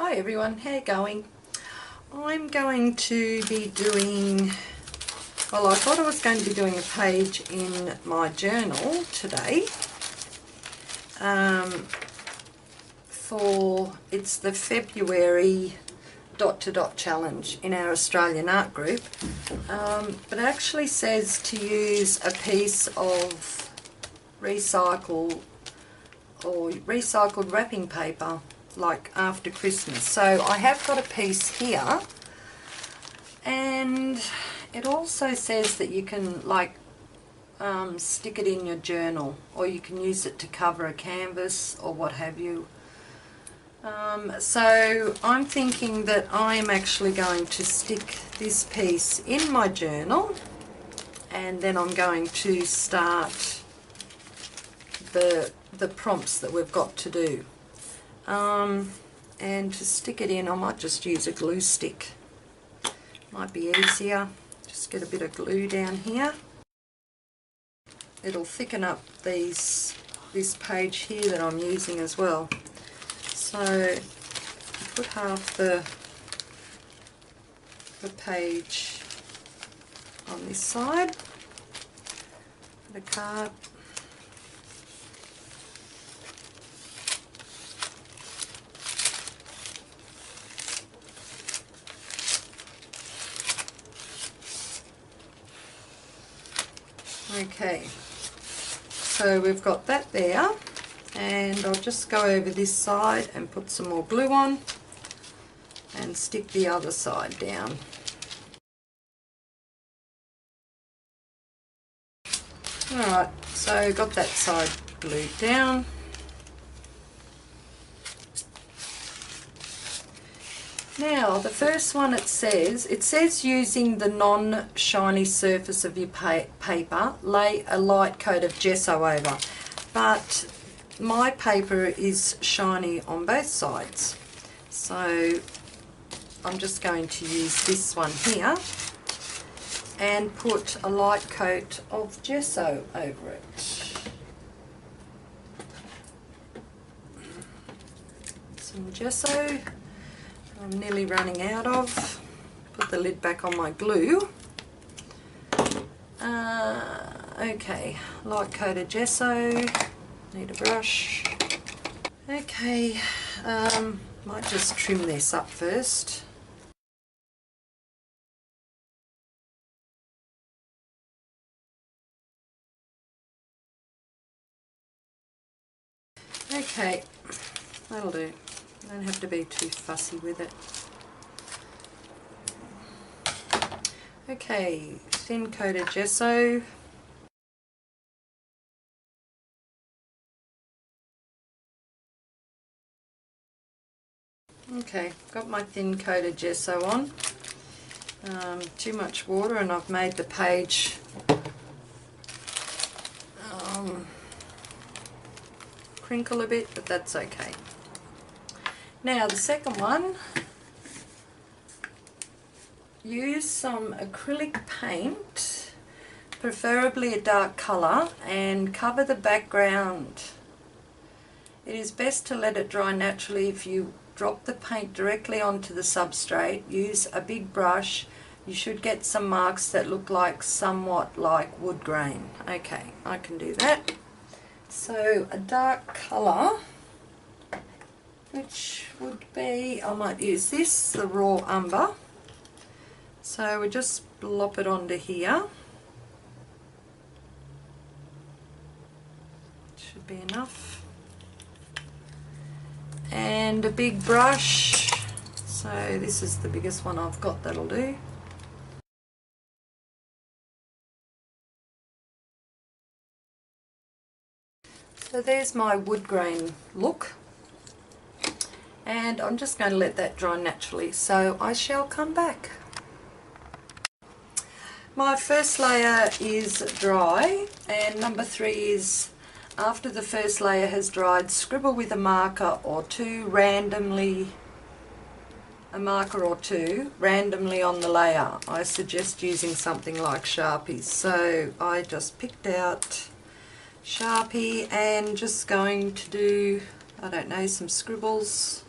Hi everyone, how you going? I'm going to be doing, well, I thought I was going to be doing a page in my journal today it's the February dot to dot challenge in our Australian art group, but it actually says to use a piece of recycled wrapping paper like after Christmas. So I have got a piece here, and it also says that you can stick it in your journal, or you can use it to cover a canvas or what have you. So I'm thinking that I am actually going to stick this piece in my journal, and then I'm going to start the prompts that we've got to do. And to stick it in, I might just use a glue stick. Might be easier. Just get a bit of glue down here. It'll thicken up this page here that I'm using as well. So put half the page on this side, the card. Okay, so we've got that there, and I'll just go over this side and put some more glue on and stick the other side down. Alright, so got that side glued down. Now the first one, it says using the non-shiny surface of your paper, lay a light coat of gesso over, but my paper is shiny on both sides, so I'm just going to use this one here and put a light coat of gesso over it. Some gesso I'm nearly running out of. Put the lid back on my glue. Okay, light coat of gesso. Need a brush. Okay, might just trim this up first. Okay, that'll do. Don't have to be too fussy with it. Okay, thin coat of gesso. Okay, got my thin coat of gesso on. Too much water, and I've made the page crinkle a bit, but that's okay. Now the second one, use some acrylic paint, preferably a dark colour, and cover the background. It is best to let it dry naturally. If you drop the paint directly onto the substrate, use a big brush. You should get some marks that look like somewhat like wood grain. Okay, I can do that. So a dark colour, which would be, I might use this, the raw umber. So we just blop it onto here. Should be enough. And a big brush. So this is the biggest one I've got, that'll do. So there's my wood grain look. And I'm just going to let that dry naturally, so I shall come back. My first layer is dry, and number 3 is, after the first layer has dried, scribble with a marker or two randomly on the layer. I suggest using something like Sharpies. So I just picked out Sharpie and just going to do, I don't know, some scribbles.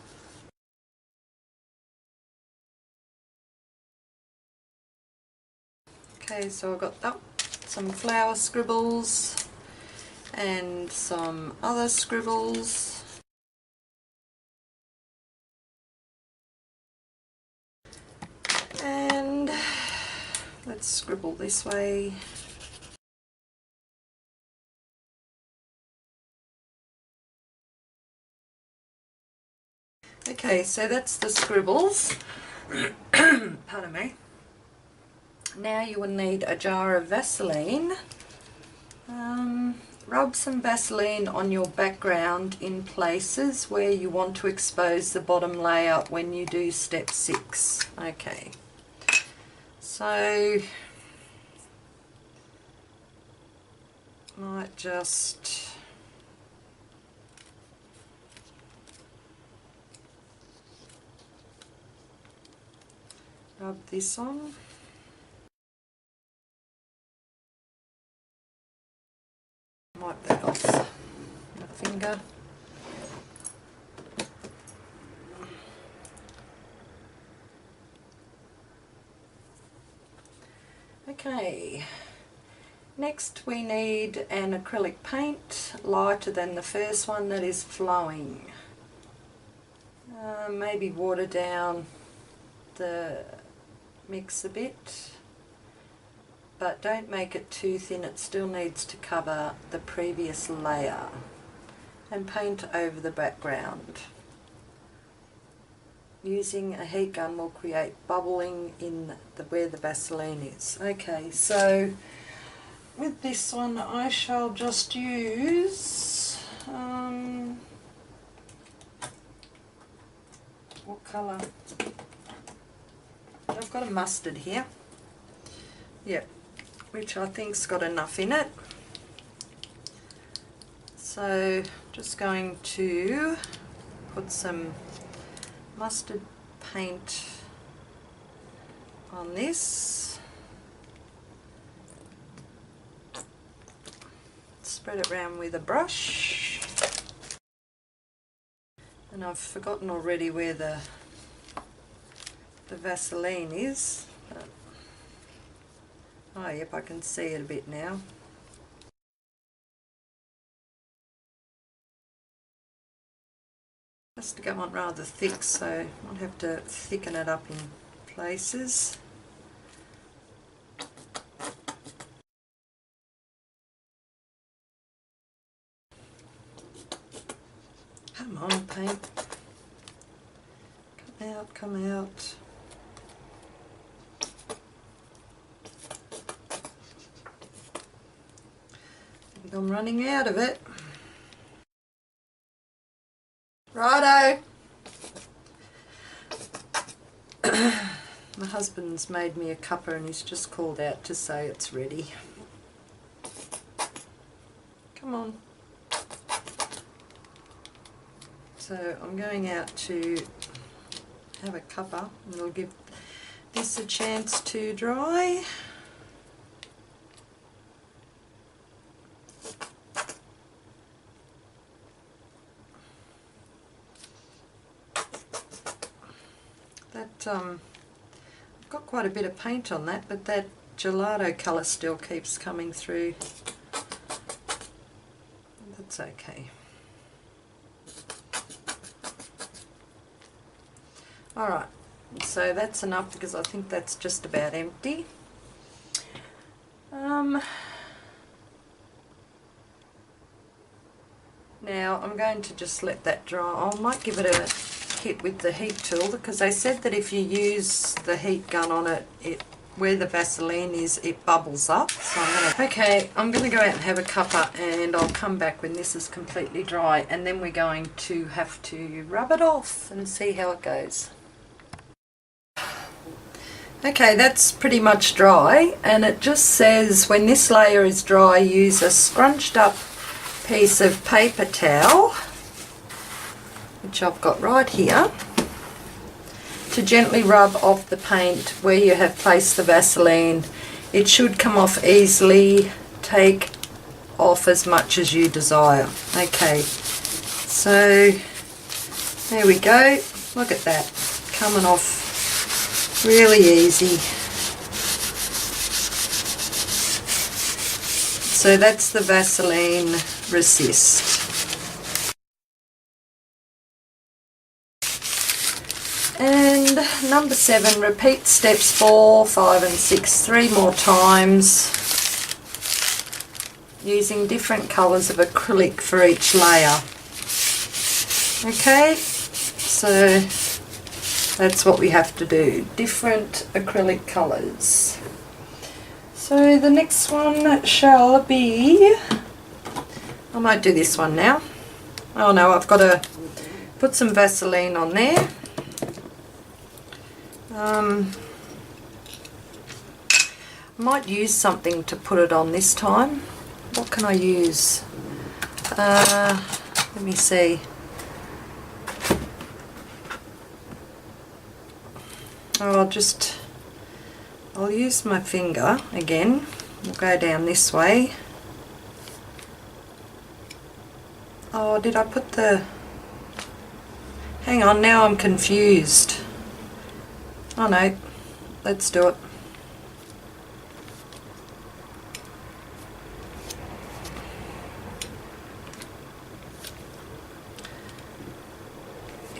Okay, so I've got some flower scribbles and some other scribbles. And let's scribble this way. Okay, so that's the scribbles. Pardon me. Now you will need a jar of Vaseline. Rub some Vaseline on your background in places where you want to expose the bottom layer when you do step 6. Okay, so might just rub this on. Wipe that off my finger. Okay, next we need an acrylic paint lighter than the first one that is flowing. Maybe water down the mix a bit, but don't make it too thin, it still needs to cover the previous layer, and paint over the background. Using a heat gun will create bubbling in where the Vaseline is. Okay, so with this one I shall just use, what colour? I've got a mustard here. Yep, which I think's got enough in it. So just going to put some mustard paint on this. Spread it around with a brush. And I've forgotten already where the Vaseline is. Oh yep, I can see it a bit now. Has to go on rather thick, so I'll have to thicken it up in places. Come on, paint. Come out, come out. I'm running out of it. Righto! My husband's made me a cuppa and he's just called out to say it's ready. Come on. So I'm going out to have a cuppa and we'll give this a chance to dry. I've got quite a bit of paint on that, but that gelato colour still keeps coming through. That's okay. Alright, so that's enough because I think that's just about empty. Now I'm going to just let that dry. I might give it a hit with the heat tool because they said that if you use the heat gun on it, where the Vaseline is, it bubbles up. So I'm going to go out and have a cuppa and I'll come back when this is completely dry, and then we're going to have to rub it off and see how it goes. Okay, that's pretty much dry, and it just says when this layer is dry, use a scrunched up piece of paper towel, which I've got right here, to gently rub off the paint where you have placed the Vaseline. It should come off easily. Take off as much as you desire. Okay, so there we go. Look at that, coming off really easy. So that's the Vaseline Resist. And number 7, repeat steps 4, 5 and 6 3 more times, using different colours of acrylic for each layer. Okay, so that's what we have to do, different acrylic colours. So the next one shall be, I might do this one now. Oh no, I've got to put some Vaseline on there. I might use something to put it on this time. What can I use? Let me see. Oh, I'll use my finger again. We'll go down this way. Oh, did I put the... Hang on, now I'm confused. Oh no, let's do it.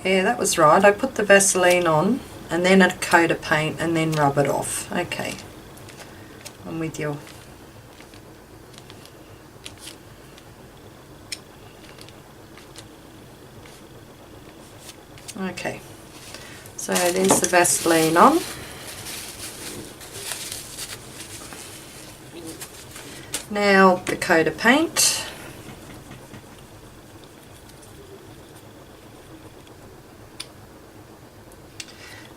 Yeah, that was right. I put the Vaseline on and then a coat of paint and then rub it off. Okay, I'm with you. Okay, so there's the Vaseline on. Now the coat of paint.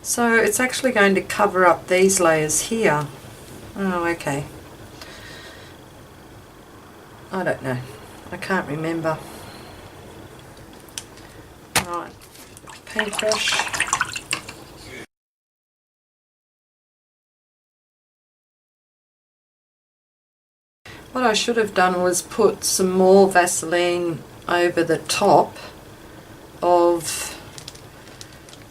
So it's actually going to cover up these layers here. Oh, okay. I don't know. I can't remember. Right, paintbrush. What I should have done was put some more Vaseline over the top of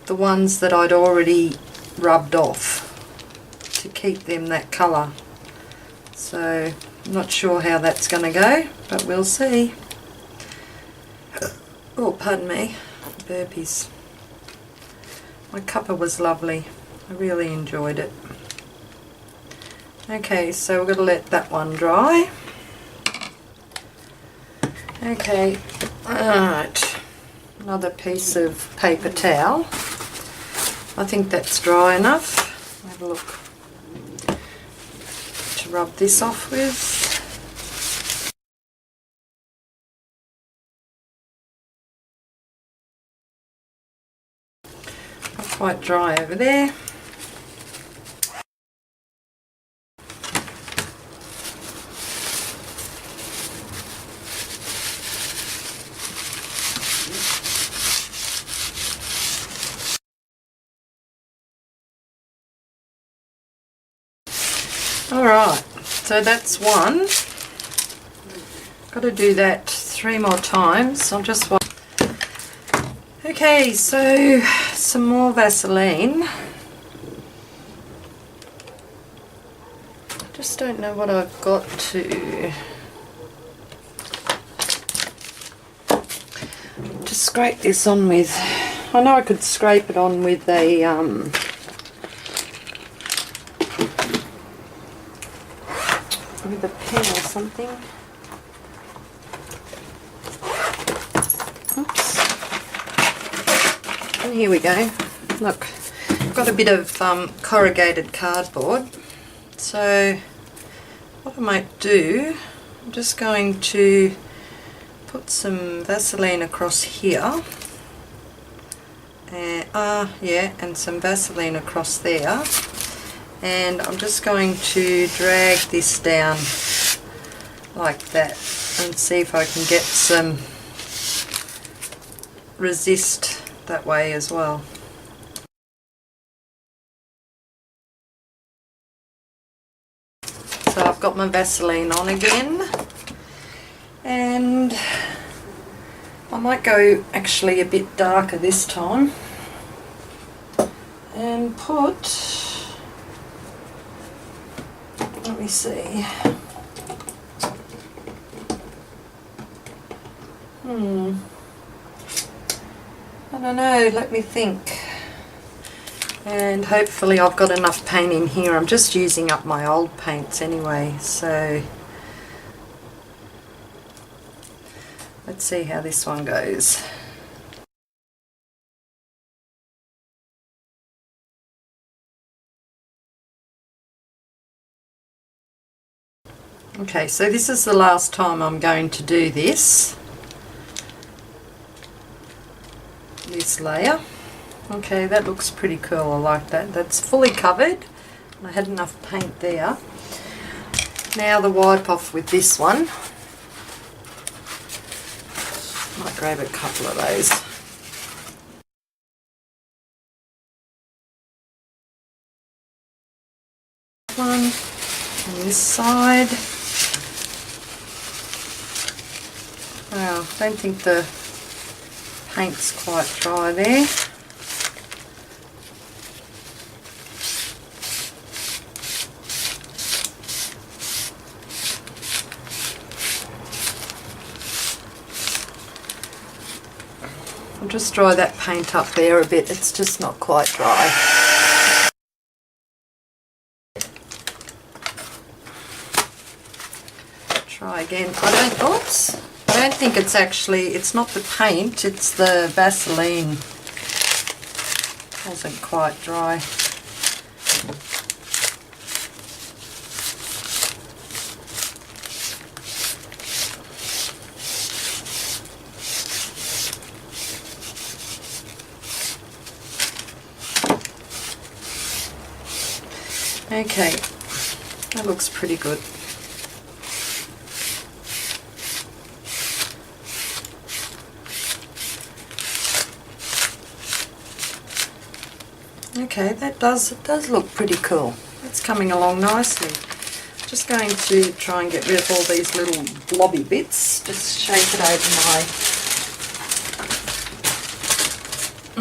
the ones that I'd already rubbed off to keep them that colour. So I'm not sure how that's going to go, but we'll see. Oh, pardon me, burpees. My cuppa was lovely. I really enjoyed it. Okay, so we're going to let that one dry. Okay, alright, another piece of paper towel. I think that's dry enough. Have a look to rub this off with. Not quite dry over there. Alright, so that's one. Got to do that 3 more times. I'll just watch. Okay, so some more Vaseline. Just don't know what I've got to scrape this on with. I know I could scrape it on with a with a pen or something. Oops. And here we go. Look, I've got a bit of corrugated cardboard. So what I might do, I'm just going to put some Vaseline across here. And some Vaseline across there. And I'm just going to drag this down like that and see if I can get some resist that way as well. So I've got my Vaseline on again, and I might go actually a bit darker this time and put, let me see, I don't know, let me think. And hopefully I've got enough paint in here. I'm just using up my old paints anyway, so let's see how this one goes. Okay, so this is the last time I'm going to do this layer. Okay, that looks pretty cool. I like that. That's fully covered. I had enough paint there. Now the wipe off with this one. Might grab a couple of those. One on this side. Well, I don't think the paint's quite dry there. I'll just dry that paint up there a bit, it's just not quite dry. Try again. I don't think it's actually, it's not the paint, it's the Vaseline. Wasn't quite dry. Okay, that looks pretty good. Okay, it does look pretty cool. It's coming along nicely. Just going to try and get rid of all these little blobby bits. Just shake it over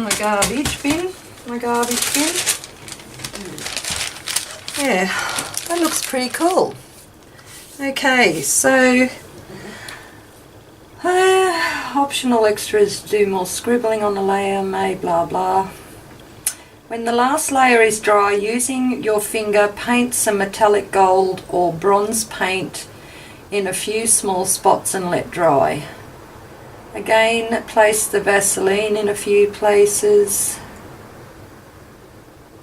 my garbage bin. Yeah, that looks pretty cool. Okay, so optional extras: do more scribbling on the layer, may blah blah. When the last layer is dry, using your finger, paint some metallic gold or bronze paint in a few small spots and let dry. Again, place the Vaseline in a few places.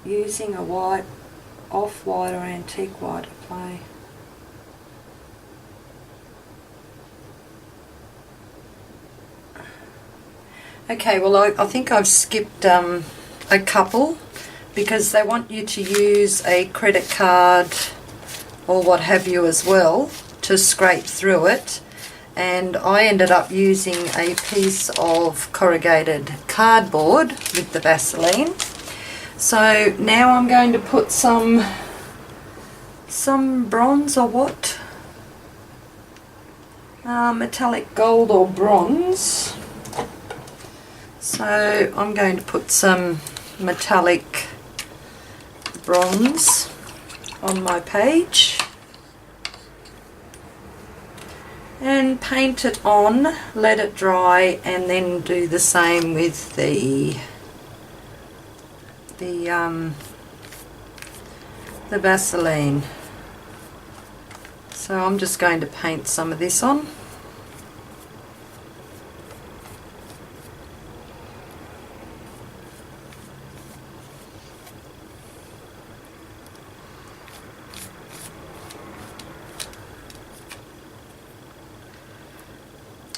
Using a white, off-white or antique white apply. Okay, well I think I've skipped a couple because they want you to use a credit card or what have you as well to scrape through it, and I ended up using a piece of corrugated cardboard with the Vaseline. So now I'm going to put some bronze or what? Metallic gold or bronze. So I'm going to put some metallic bronze on my page and paint it on, let it dry, and then do the same with the Vaseline. So I'm just going to paint some of this on.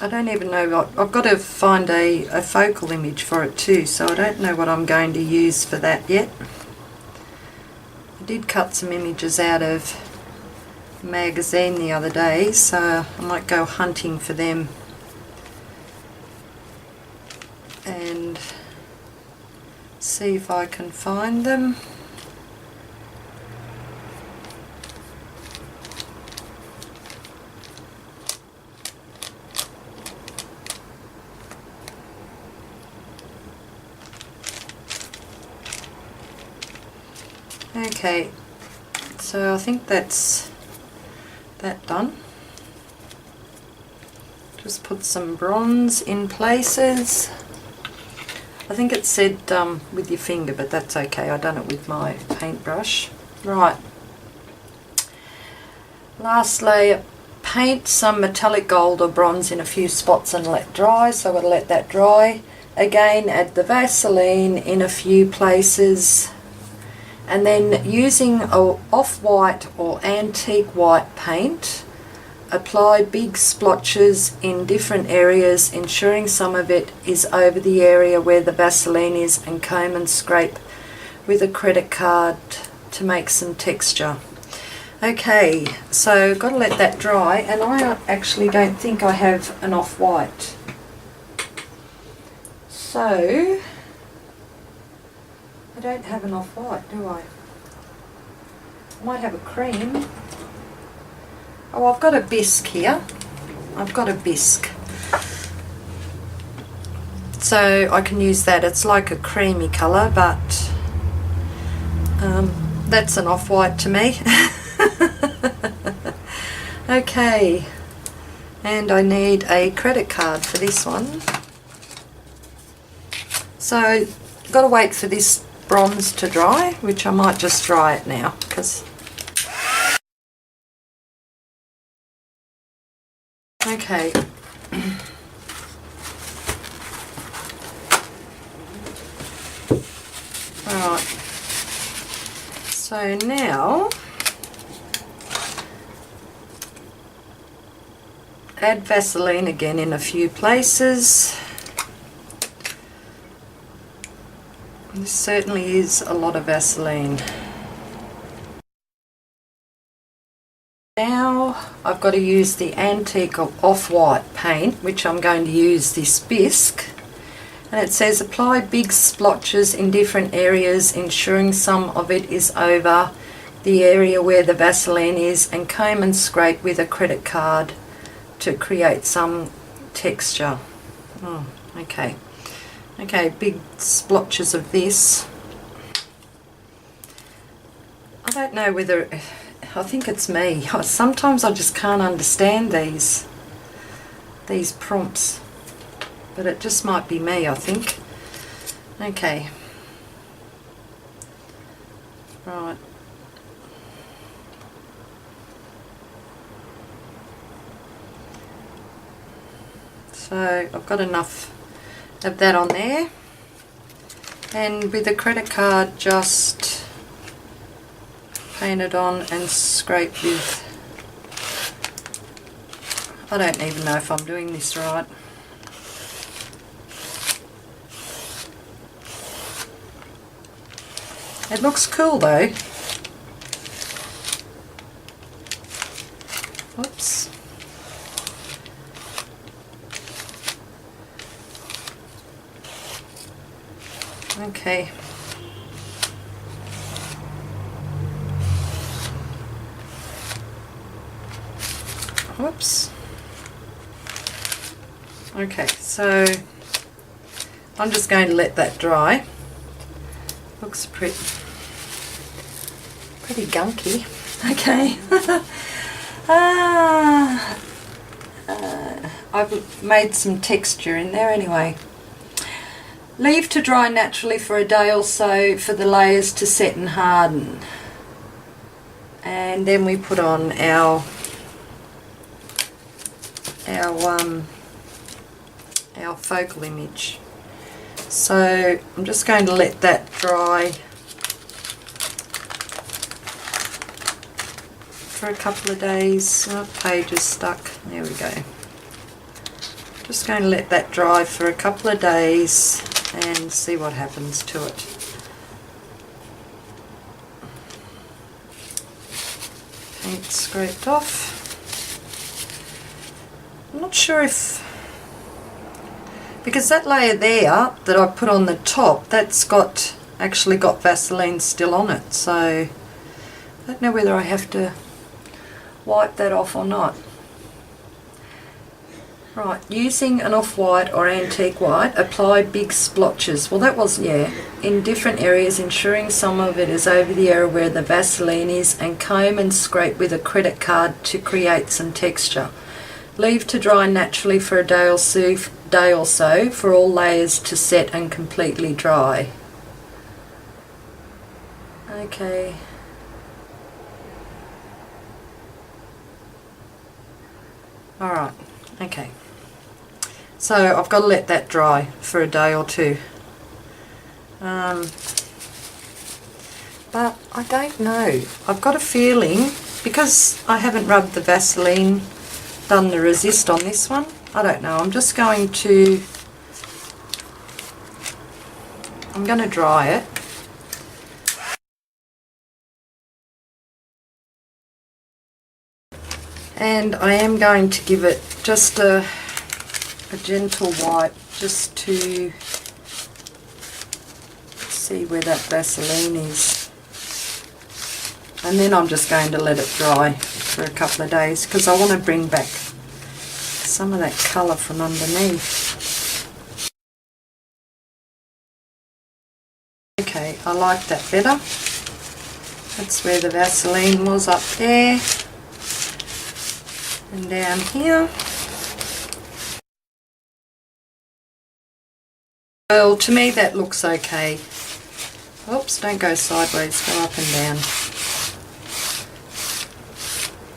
I don't even know what, I've got to find a focal image for it too, so I don't know what I'm going to use for that yet. I did cut some images out of a magazine the other day, so I might go hunting for them and see if I can find them. Okay, so I think that's that done. Just put some bronze in places. I think it said with your finger, but that's okay. I've done it with my paintbrush. Right. Last layer, paint some metallic gold or bronze in a few spots and let dry. So we'll let that dry. Again, add the Vaseline in a few places. And then using a off-white or antique white paint, apply big splotches in different areas, ensuring some of it is over the area where the Vaseline is, and comb and scrape with a credit card to make some texture. Okay, so got to let that dry, and I actually don't think I have an off-white. So, I don't have an off-white, do I? I might have a cream. Oh, I've got a bisque here. I've got a bisque. So I can use that. It's like a creamy colour, but that's an off-white to me. Okay, and I need a credit card for this one. So got to wait for this bronze to dry, which I might just dry it now because. Okay. Alright. So now add Vaseline again in a few places. This certainly is a lot of Vaseline. Now I've got to use the antique off-white paint, which I'm going to use this bisque, and it says apply big splotches in different areas, ensuring some of it is over the area where the Vaseline is, and comb and scrape with a credit card to create some texture. Oh, okay. Okay, big splotches of this. I don't know whether, I think it's me. Sometimes I just can't understand these prompts, but it just might be me, I think. Okay. Right. So I've got enough of that on there, and with a credit card just paint it on and scrape with, I don't even know if I'm doing this right. It looks cool though. Whoops. Okay. Whoops. Okay, so I'm just going to let that dry. Looks pretty gunky. Okay. I've made some texture in there anyway. Leave to dry naturally for a day or so for the layers to set and harden. And then we put on our focal image. So I'm just going to let that dry for a couple of days. Oh, page is stuck. There we go. Just going to let that dry for a couple of days and see what happens to it. Paint scraped off. I'm not sure if, because that layer there that I put on the top, that's actually got Vaseline still on it, so I don't know whether I have to wipe that off or not. Right, using an off-white or antique white, apply big splotches. Well, that was, yeah, in different areas, ensuring some of it is over the area where the Vaseline is, and comb and scrape with a credit card to create some texture. Leave to dry naturally for a day or so for all layers to set and completely dry. Okay. Alright, okay. So I've got to let that dry for a day or two. But I don't know. I've got a feeling, because I haven't rubbed the Vaseline, done the resist on this one, I don't know. I'm going to dry it. And I am going to give it just a gentle wipe just to see where that Vaseline is. And then I'm just going to let it dry for a couple of days because I want to bring back some of that colour from underneath. Okay, I like that better. That's where the Vaseline was, up there and down here. Well, to me that looks okay. Oops, don't go sideways, go up and down.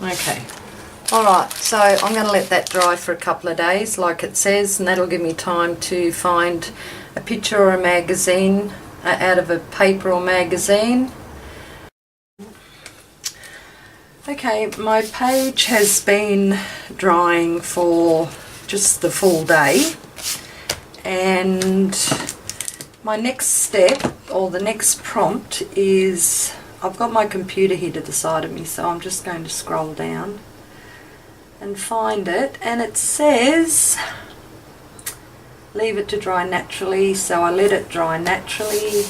Okay, alright, so I'm going to let that dry for a couple of days like it says, and that'll give me time to find a picture or a magazine out of a paper or magazine. Okay, my page has been drying for just the full day, and my next step, or the next prompt, is I've got my computer here to the side of me, so I'm just going to scroll down and find it, and it says leave it to dry naturally, so I let it dry naturally.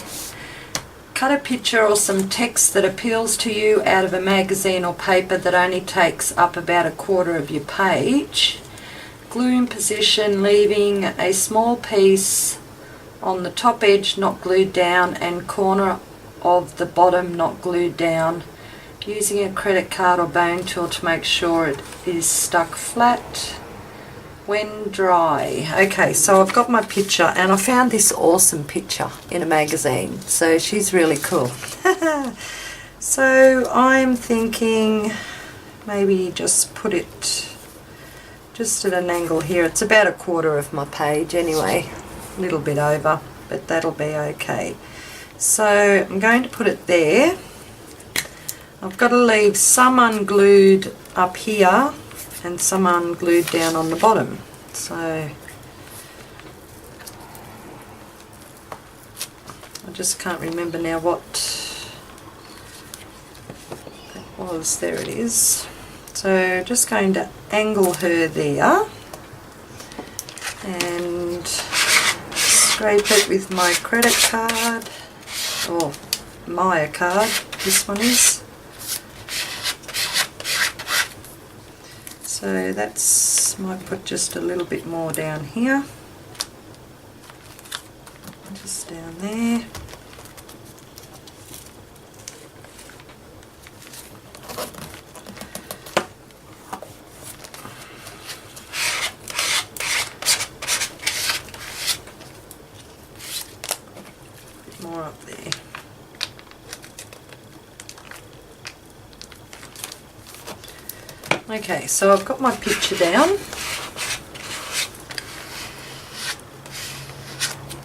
Cut a picture or some text that appeals to you out of a magazine or paper that only takes up about a quarter of your page. Glue in position, leaving a small piece on the top edge not glued down and corner of the bottom not glued down, using a credit card or bone tool to make sure it is stuck flat when dry. Okay, so I've got my picture, and I found this awesome picture in a magazine, so she's really cool. So I'm thinking maybe just put it just at an angle here. It's about a quarter of my page anyway, a little bit over, but that'll be okay. So I'm going to put it there. I've got to leave some unglued up here and some unglued down on the bottom. So I just can't remember now what that was. There it is. So just going to angle her there and scrape it with my credit card, or Maya card, this one is. So that's, might put just a little bit more down here, just down there. More up there. Okay, so I've got my picture down.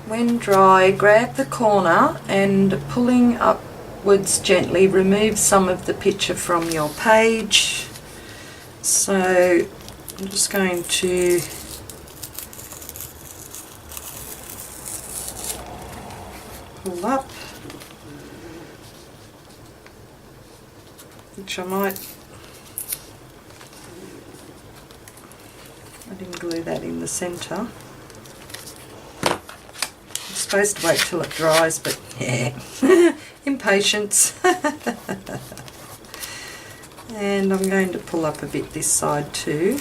When dry, grab the corner and pulling upwards gently remove some of the picture from your page. So I'm just going to pull up, which I didn't glue that in the centre. I'm supposed to wait till it dries, but yeah, impatience. And I'm going to pull up a bit this side too.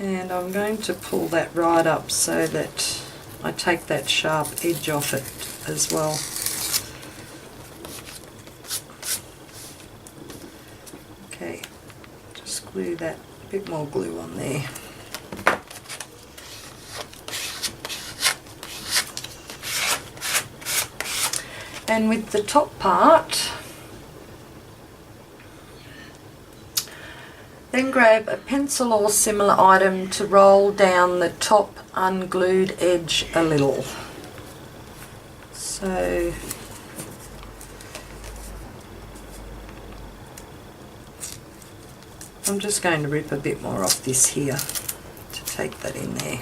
And I'm going to pull that right up so that I take that sharp edge off it as well. Okay, just glue that, a bit more glue on there. And with the top part, then grab a pencil or similar item to roll down the top unglued edge a little. So I'm just going to rip a bit more off this here to take that in there.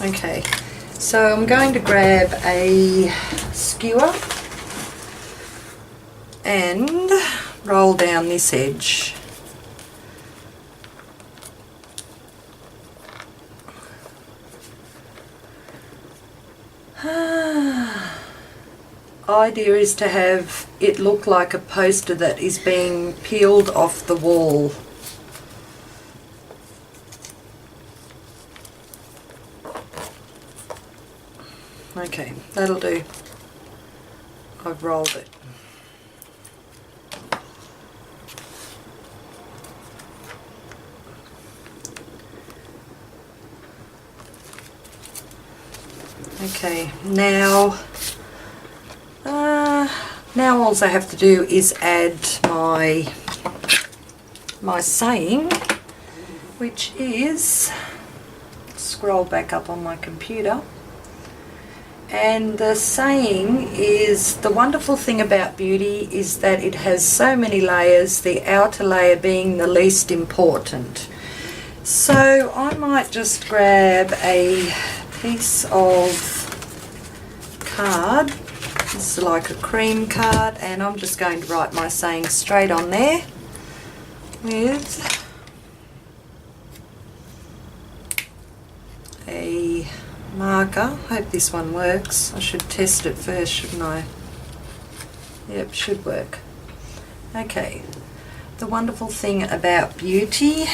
Okay, so I'm going to grab a skewer and roll down this edge. Idea is to have it look like a poster that is being peeled off the wall. Okay, that'll do. I've rolled it. Okay, now all I have to do is add my saying, which is, scroll back up on my computer. And the saying is, the wonderful thing about beauty is that it has so many layers, the outer layer being the least important. So I might just grab a piece of card, this is like a cream card, and I'm just going to write my saying straight on there with a marker. Hope this one works. I should test it first, shouldn't I? Yep, should work. Okay, the wonderful thing about beauty .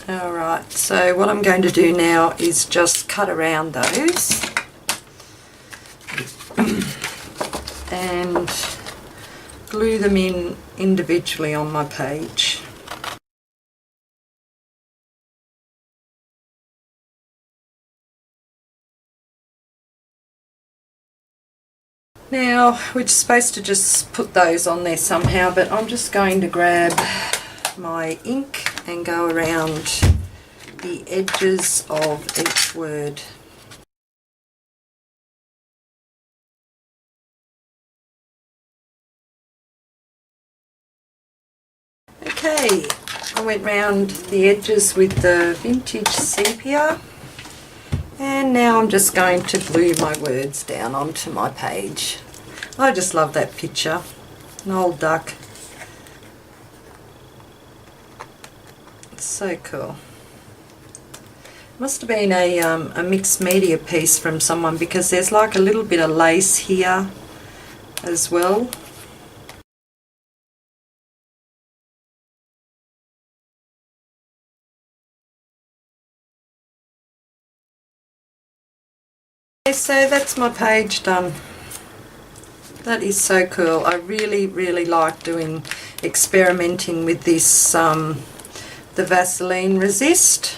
Alright, so what I'm going to do now is just cut around those and glue them in individually on my page. Now we're supposed to just put those on there somehow, but I'm just going to grab my ink and go around the edges of each word. Okay, I went round the edges with the vintage sepia, and now I'm just going to glue my words down onto my page. I just love that picture, an old duck. It's so cool. Must have been a mixed media piece from someone, because there's like a little bit of lace here as well. So that's my page done. That is so cool. I really like doing experimenting with this the Vaseline resist,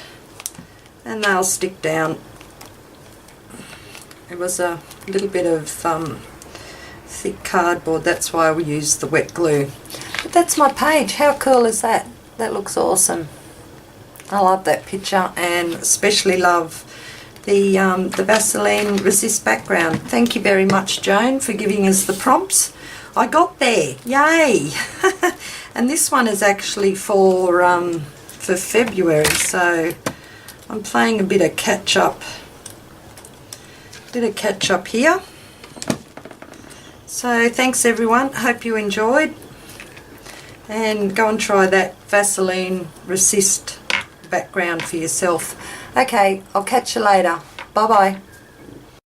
and they'll stick down. It was a little bit of thick cardboard, that's why we used the wet glue. But that's my page. How cool is that? That looks awesome. I love that picture, and especially love the Vaseline resist background. Thank you very much, Joan, for giving us the prompts. I got there, yay! And this one is actually for February, so I'm playing a bit of catch up here. So thanks everyone, hope you enjoyed, and go and try that Vaseline resist background for yourself. Okay, I'll catch you later. Bye bye.